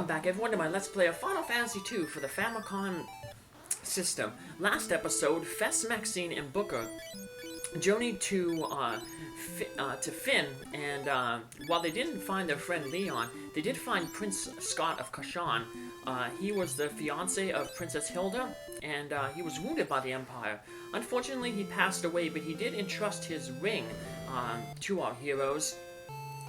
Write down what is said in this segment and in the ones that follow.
Welcome back everyone to my Let's Play of Final Fantasy II for the Famicom system. Last episode, Fess, Maxine, and Booker journeyed to Fynn, and while they didn't find their friend Leon, they did find Prince Scott of Kashan. He was the fiance of Princess Hilda, and he was wounded by the Empire. Unfortunately, he passed away, but he did entrust his ring to our heroes.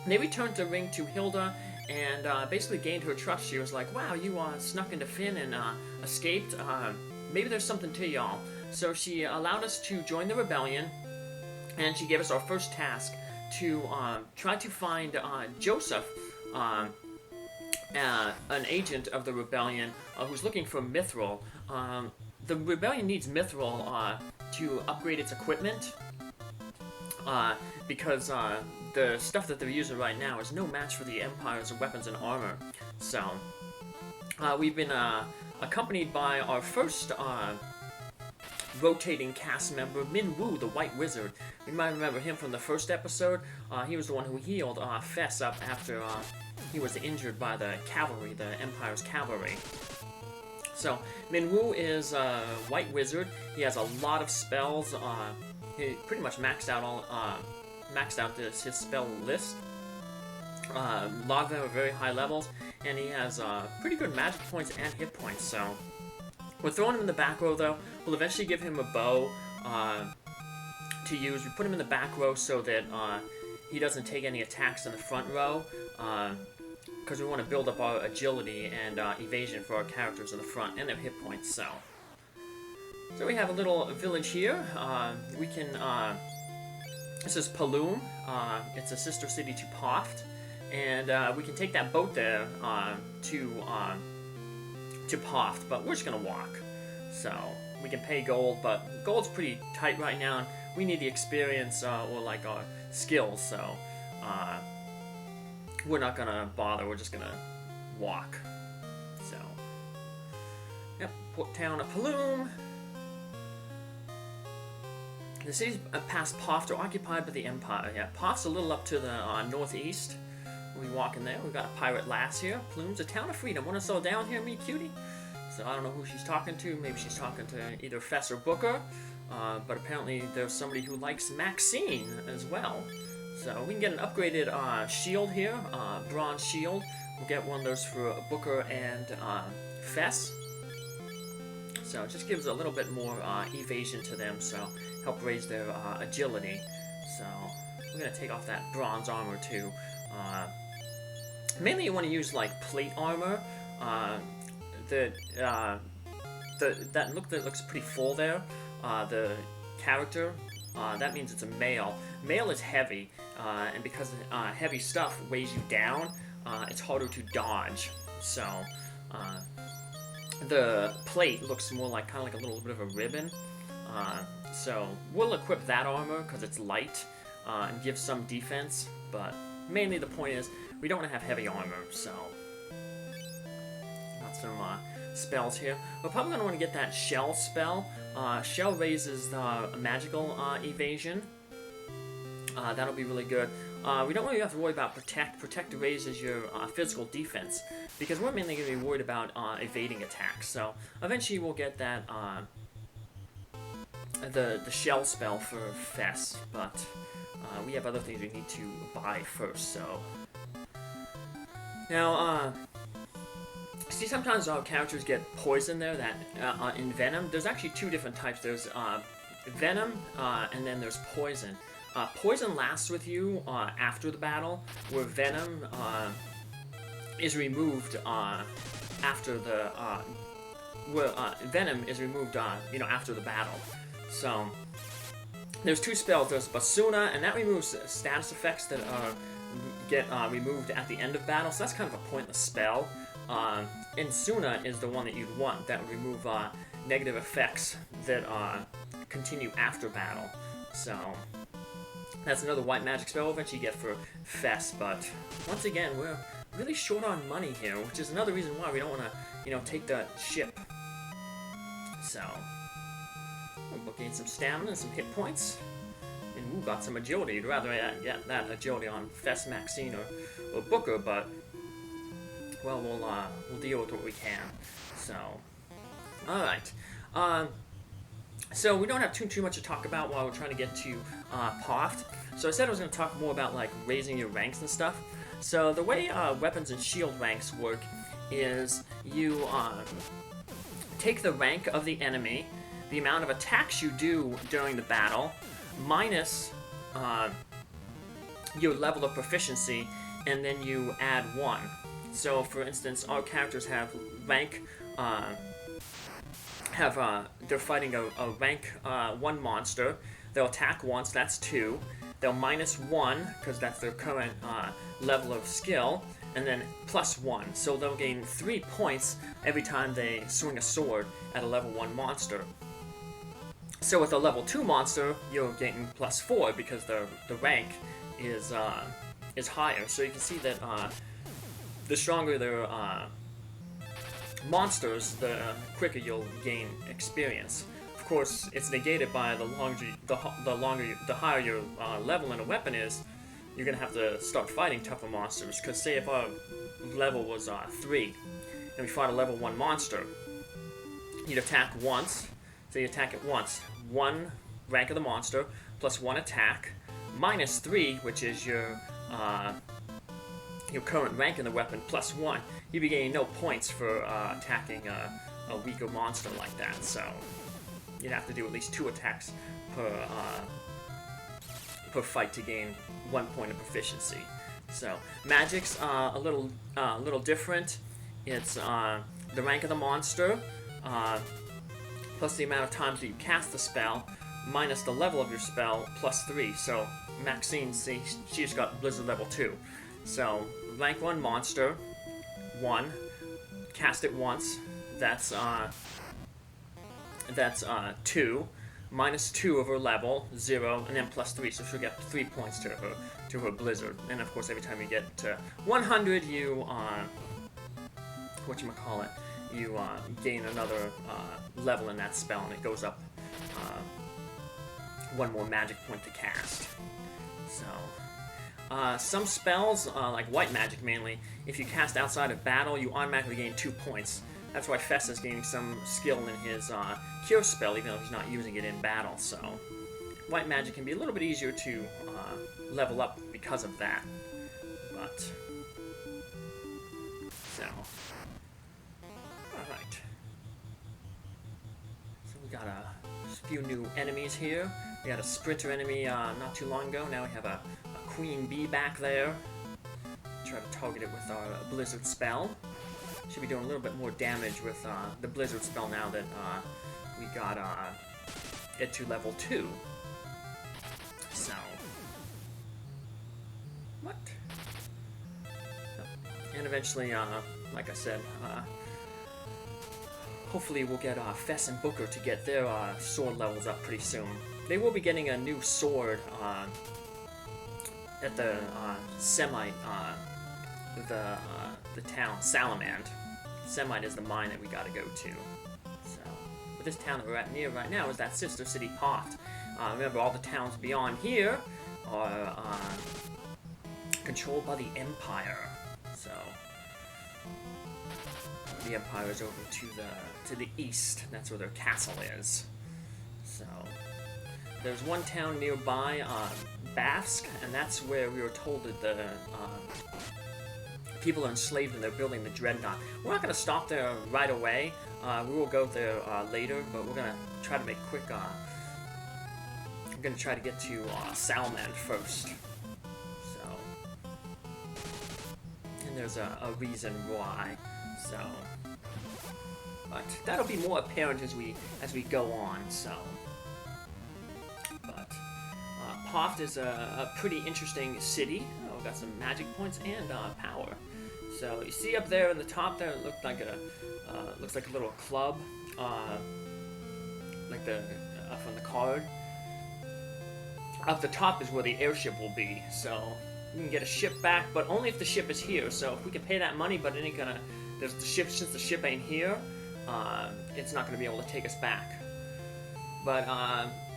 They returned the ring to Hilda and basically gained her trust. She was like, wow, you snuck into Fynn and escaped. Maybe there's something to y'all. So she allowed us to join the rebellion, and she gave us our first task to try to find Joseph, an agent of the rebellion who's looking for Mithril. The rebellion needs Mithril to upgrade its equipment, because the stuff that they're using right now is no match for the Empire's weapons and armor. So, we've been accompanied by our first rotating cast member, Min Wu, the White Wizard. You might remember him from the first episode. He was the one who healed Fess up after he was injured by the cavalry, the Empire's cavalry. So, Min Wu is a White Wizard. He has a lot of spells. He pretty much maxed out his spell list. A lot of them are very high levels, and he has pretty good magic points and hit points. So we're throwing him in the back row, though. We'll eventually give him a bow to use. We put him in the back row so that he doesn't take any attacks in the front row, because we want to build up our agility and evasion for our characters in the front and their hit points. So we have a little village here. We can. This is Paloom. It's a sister city to Poft, and we can take that boat there to Poft. But we're just gonna walk. So we can pay gold, but gold's pretty tight right now. And we need the experience or like our skills. So we're not gonna bother. We're just gonna walk. So yep, port town of Paloom. The cities past Poft are occupied by the Empire. Yeah, Poft's a little up to the northeast. We'll be walking there. We've got a pirate lass here. Plume's a town of freedom. Want to settle down here, me cutie? So I don't know who she's talking to. Maybe she's talking to either Fess or Booker. But apparently there's somebody who likes Maxine as well. So we can get an upgraded shield here, bronze shield. We'll get one of those for Booker and Fess. So it just gives a little bit more evasion to them, so help raise their agility. So we're going to take off that bronze armor too. Mainly you want to use like plate armor. That looks pretty full there. The character, that means it's a male. Male is heavy, and because heavy stuff weighs you down, it's harder to dodge. So the plate looks more like kind of like a little bit of a ribbon. So we'll equip that armor because it's light and gives some defense, but mainly the point is we don't want to have heavy armor. So got some spells here. We're probably going to want to get that shell spell. Shell raises the magical evasion. That'll be really good. We don't really have to worry about Protect. Protect raises your physical defense, because we're mainly going to be worried about evading attacks. So eventually we'll get that the shell spell for Fess, but we have other things we need to buy first. So now, see, sometimes our characters get poison there. That in Venom, there's actually two different types. There's Venom, and then there's Poison. Poison lasts with you after the battle, where Venom is removed after the Venom is removed after the battle. So there's two spells. There's Basuna, and that removes status effects that get removed at the end of battle. So that's kind of a pointless spell. Insuna is the one that you'd want. That would remove negative effects that continue after battle. So that's another white magic spell we'll eventually get for Fess, but once again, we're really short on money here, which is another reason why we don't want to, take the ship. So we're looking at some stamina and some hit points. And we got some agility. You'd rather get that agility on Fess, Maxine, or Booker, but well, we'll deal with what we can. So, all right. So we don't have too much to talk about while we're trying to get to Poft. So I said I was going to talk more about like raising your ranks and stuff. So the way weapons and shield ranks work is you take the rank of the enemy, the amount of attacks you do during the battle, minus your level of proficiency, and then you add 1. So for instance, our characters have rank, they're fighting a rank 1 monster. They'll attack once, that's 2. They'll minus 1, because that's their current level of skill, and then plus 1. So they'll gain 3 points every time they swing a sword at a level 1 monster. So with a level 2 monster, you're getting plus 4, because the rank is higher. So you can see that the stronger their monsters, the quicker you'll gain experience. Of course, it's negated by the higher your level in a weapon is, you're gonna have to start fighting tougher monsters. Because say if our level was 3, and we fought a level 1 monster, you'd attack once. So you attack it once, 1 rank of the monster plus 1 attack, minus 3, which is your current rank in the weapon, plus 1. You'd be gaining no points for attacking a weaker monster like that. So you'd have to do at least 2 attacks per fight to gain 1 point of proficiency. So magic's a little different. It's the rank of the monster plus the amount of times that you cast the spell minus the level of your spell plus 3. So Maxine, see, she just got Blizzard level 2. So rank 1 monster, 1, cast it once, that's 2, minus 2 of her level, 0, and then plus 3, so she'll get 3 points to her Blizzard. And of course, every time you get to 100, you you gain another level in that spell, and it goes up 1 more magic point to cast. So some spells, like white magic mainly, if you cast outside of battle, you automatically gain 2 points. That's why Fess is gaining some skill in his cure spell, even though he's not using it in battle. So white magic can be a little bit easier to level up because of that. But so, all right. So we got a few new enemies here. We had a sprinter enemy not too long ago. Now we have a queen bee back there. Try to target it with our blizzard spell. Should be doing a little bit more damage with the blizzard spell now that we got it to level 2. So what? And eventually, like I said, hopefully we'll get Fess and Booker to get their sword levels up pretty soon. They will be getting a new sword at the Semite, the town, Salamand. Semite is the mine that we gotta go to. So, but this town that we're at near right now is that sister city, Poft. Remember, all the towns beyond here are controlled by the Empire. So, the Empire is over to the east. That's where their castle is. So, there's one town nearby, Basque, and that's where we were told that the people are enslaved and they're building the Dreadnought. We're not going to stop there right away. We will go there later, but we're going to try to make quick. I'm going to try to get to Salamand first. So, and there's a reason why. So, but that'll be more apparent as we go on. So, but Poft is a pretty interesting city. Oh, we've got some magic points and power. So you see up there in the top there, it looked like looks like a little club, like the from the card. Up the top is where the airship will be. So we can get a ship back, but only if the ship is here. So if we can pay that money, but it ain't gonna. There's the ship, since the ship ain't here, it's not gonna be able to take us back. But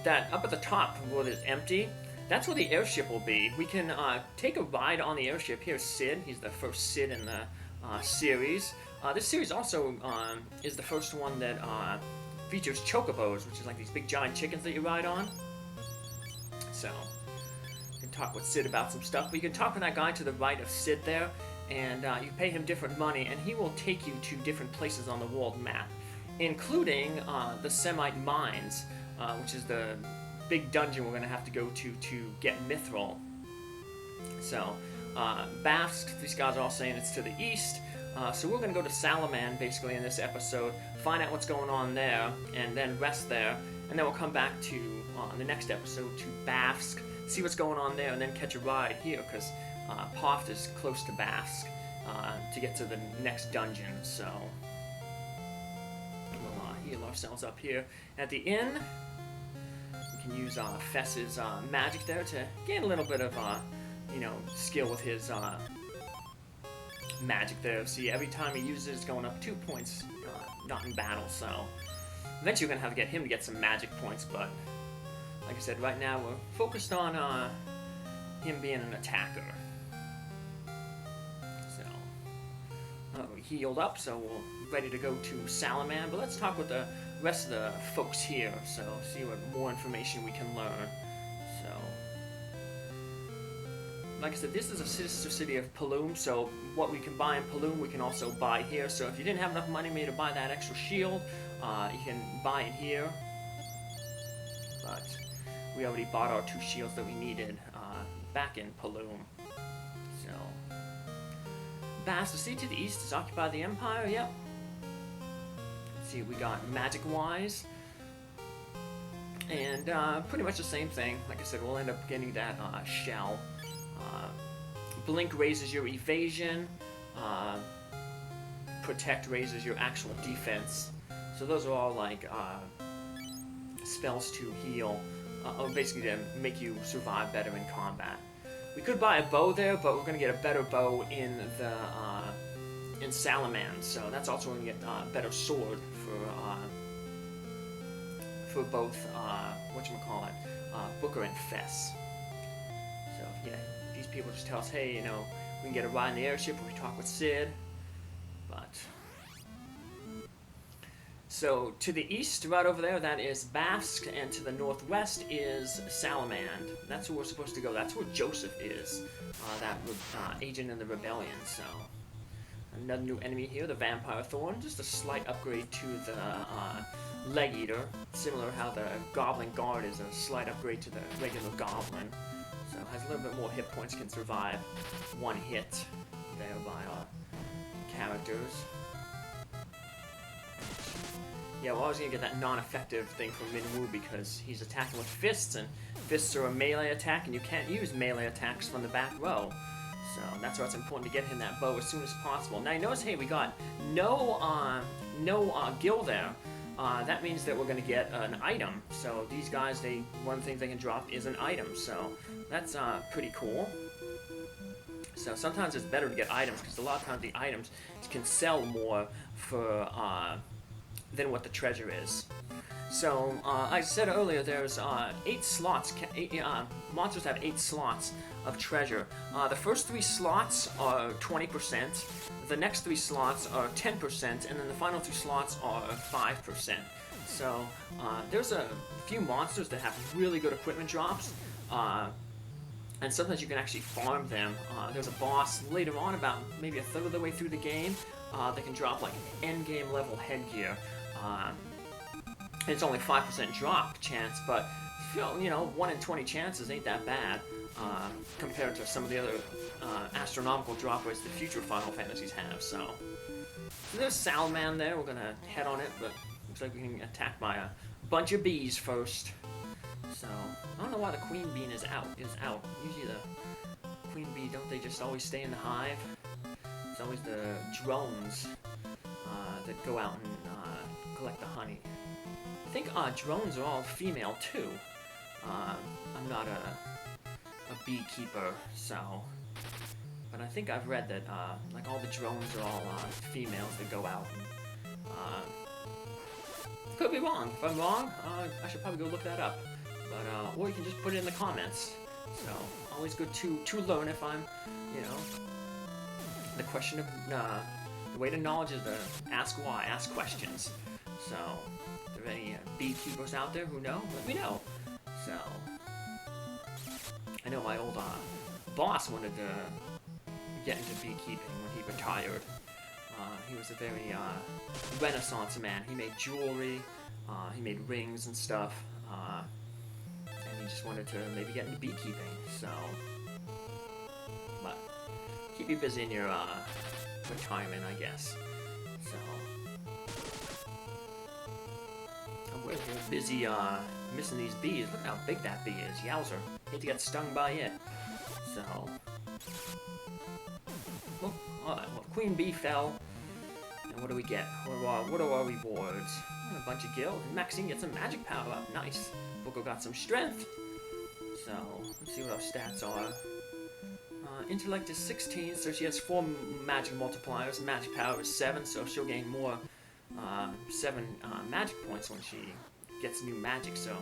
that up at the top where it's empty, that's where the airship will be. We can take a ride on the airship. Here's Sid. He's the first Sid in the series. This series also is the first one that features chocobos, which is like these big giant chickens that you ride on. So, you can talk with Sid about some stuff, but you can talk with that guy to the right of Sid there, and you pay him different money, and he will take you to different places on the world map, including the Semite Mines, which is the big dungeon we're going to have to go to get Mithril. So, Bafsk, these guys are all saying it's to the east, so we're going to go to Salaman, basically, in this episode, find out what's going on there, and then rest there, and then we'll come back to, the next episode, to Bafsk, see what's going on there, and then catch a ride here, because Poft is close to Bafsk, to get to the next dungeon, so we'll heal ourselves up here. At the inn, we can use Fess's magic there to gain a little bit of, skill with his magic there. See, every time he uses it, it's going up 2 points, not in battle, so eventually we're going to have to get him to get some magic points, but like I said, right now we're focused on him being an attacker. So, we healed up, so we're ready to go to Salaman, but let's talk with the rest of the folks here, so see what more information we can learn. So, like I said, this is a sister city of Paloom, so what we can buy in Paloom, we can also buy here. So if you didn't have enough money maybe to buy that extra shield, you can buy it here. But we already bought our 2 shields that we needed back in Paloom. So, Bast, the city to the east is occupied by the Empire, yep. Let's see, we got magic-wise. And pretty much the same thing. Like I said, we'll end up getting that shell. Blink raises your evasion. Protect raises your actual defense. So those are all like spells to heal, or basically to make you survive better in combat. We could buy a bow there, but we're gonna get a better bow in the in Salaman. So that's also gonna get a better sword for both whatchamacallit, Booker and Fess. So yeah, these people just tell us, hey, we can get a ride in the airship, or we talk with Sid. But so to the east, right over there, that is Bafsk, and to the northwest is Salamand. That's where we're supposed to go. That's where Joseph is, that agent in the rebellion. So another new enemy here, the Vampire Thorn. Just a slight upgrade to the Leg Eater, similar how the Goblin Guard is a slight upgrade to the regular Goblin. So has a little bit more hit points, can survive one hit there by our characters. Yeah, well, I was gonna get that non-effective thing from Minwu because he's attacking with fists, and fists are a melee attack, and you can't use melee attacks from the back row. So that's why it's important to get him that bow as soon as possible. Now you notice, hey, we got no gil there. That means that we're gonna get an item. So these guys, one of the things they can drop is an item. So that's pretty cool. So sometimes it's better to get items because a lot of times the items can sell more for than what the treasure is. So I said earlier, there's 8 slots. Monsters have 8 slots of treasure. The first 3 slots are 20%. The next 3 slots are 10%, and then the final 2 slots are 5%. So there's a few monsters that have really good equipment drops. And sometimes you can actually farm them. There's a boss later on, about maybe a third of the way through the game, that can drop like endgame level headgear. It's only 5% drop chance, but 1 in 20 chances ain't that bad compared to some of the other astronomical drop rates that future Final Fantasies have. So there's Salman there. We're gonna head on it, but looks like we can attack by a bunch of bees first. So I don't know why the queen bee is out. Usually the queen bee, don't they just always stay in the hive? It's always the drones that go out and collect the honey. I think drones are all female too. I'm not a beekeeper, so, but I think I've read that like all the drones are all females that go out. Could be wrong. If I'm wrong, I should probably go look that up. But or you can just put it in the comments. So always good to learn if I'm the question of the way to knowledge is to ask why, ask questions. So, if there are any beekeepers out there who know, let me know. So, I know my old boss wanted to get into beekeeping when he retired. He was a very Renaissance man. He made jewelry, he made rings and stuff, and he just wanted to maybe get into beekeeping. So, but keep you busy in your retirement, I guess. So, I'm really busy missing these bees. Look how big that bee is. Yowzer. Hate to get stung by it. So, well, Queen Bee fell. And what do we get? What are our rewards? A bunch of gil. Maxine gets some magic power up. Nice. Booker got some strength. So, let's see what our stats are. Intellect is 16, so she has 4 magic multipliers. Magic power is 7, so she'll gain more 7 magic points when she gets new magic. So,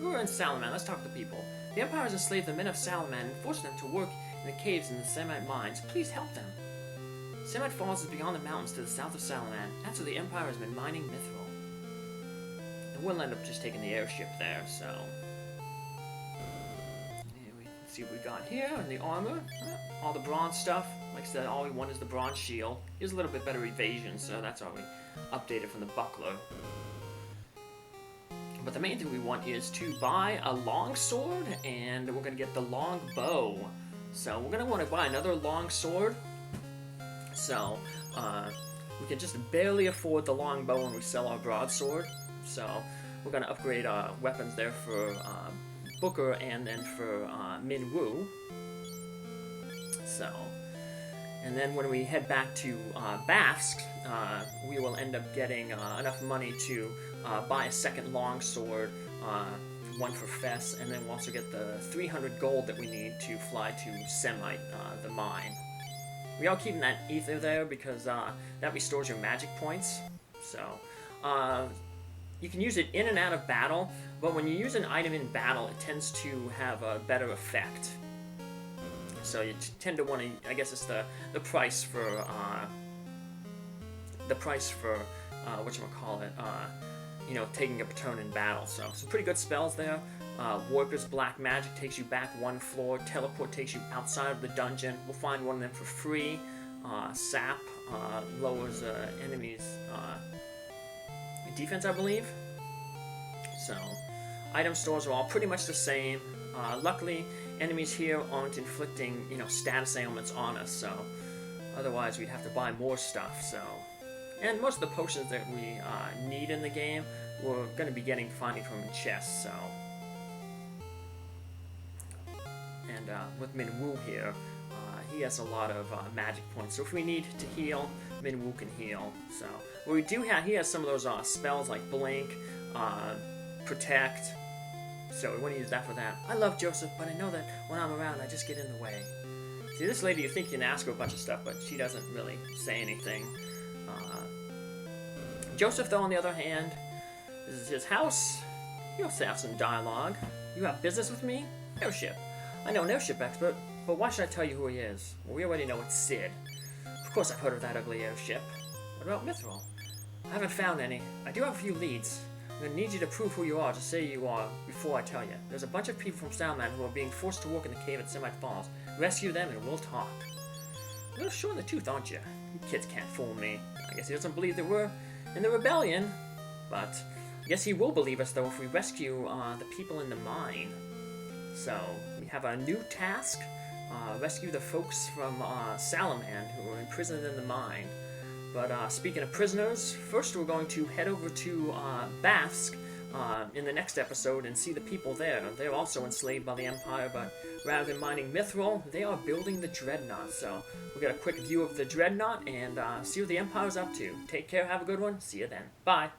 we're in Salaman. Let's talk to people. The Empire has enslaved the men of Salaman and forced them to work in the caves in the Semite mines. Please help them. Semite Falls is beyond the mountains to the south of Salaman. That's where the Empire has been mining mithril. And we'll end up just taking the airship there, so... Let's see what we got here in the armor. All the bronze stuff. Like I said, all we want is the bronze shield. Here's a little bit better evasion, so that's all we updated from the buckler. But the main thing we want is to buy a long sword, and we're going to get the long bow. So we're going to want to buy another long sword. So, we can just barely afford the long bow when we sell our broadsword. So, we're going to upgrade our weapons there for Booker and then for Min Woo. So, and then when we head back to Bafsk, we will end up getting enough money to buy a second longsword, one for Fess, and then we'll also get the 300 gold that we need to fly to Semite, the mine. We are keeping that ether there because that restores your magic points. So, you can use it in and out of battle, but when you use an item in battle, it tends to have a better effect. So you tend to want to, I guess it's the price for, whatchamacallit, you know, taking a turn in battle. So, some pretty good spells there. Warper's Black Magic takes you back 1 floor. Teleport takes you outside of the dungeon. We'll find one of them for free. Sap lowers enemies' defense, I believe. So, item stores are all pretty much the same. Luckily, enemies here aren't inflicting, you know, status ailments on us. So, otherwise we'd have to buy more stuff. So, and most of the potions that we need in the game, we're going to be finding from chests. So. And with Min Woo here, he has a lot of magic points. So if we need to heal, Min Woo can heal. So what he has some of those spells like Blink, Protect. So we want to use that for that. I love Joseph, but I know that when I'm around, I just get in the way. See, this lady, you think you can ask her a bunch of stuff, but she doesn't really say anything. Joseph, though, on the other hand, this is his house. You also have some dialogue. You have business with me? Airship. I know an airship expert, but why should I tell you who he is? Well, we already know it's Sid. Of course I've heard of that ugly airship. What about Mithril? I haven't found any. I do have a few leads. I'm gonna need you to prove who you are, to say you are, before I tell you. There's a bunch of people from Salman who are being forced to work in the cave at Semite Falls. Rescue them and we'll talk. A little short in the tooth, aren't you? You kids can't fool me. I guess he doesn't believe that we're in the rebellion. But I guess he will believe us, though, if we rescue the people in the mine. So, we have a new task. Rescue the folks from Salaman who are imprisoned in the mine. But speaking of prisoners, first we're going to head over to Bafsk in the next episode and see the people there. They're also enslaved by the Empire, but rather than mining mithril, they are building the Dreadnought. So we'll get a quick view of the Dreadnought and see what the Empire's up to. Take care, have a good one, see you then. Bye!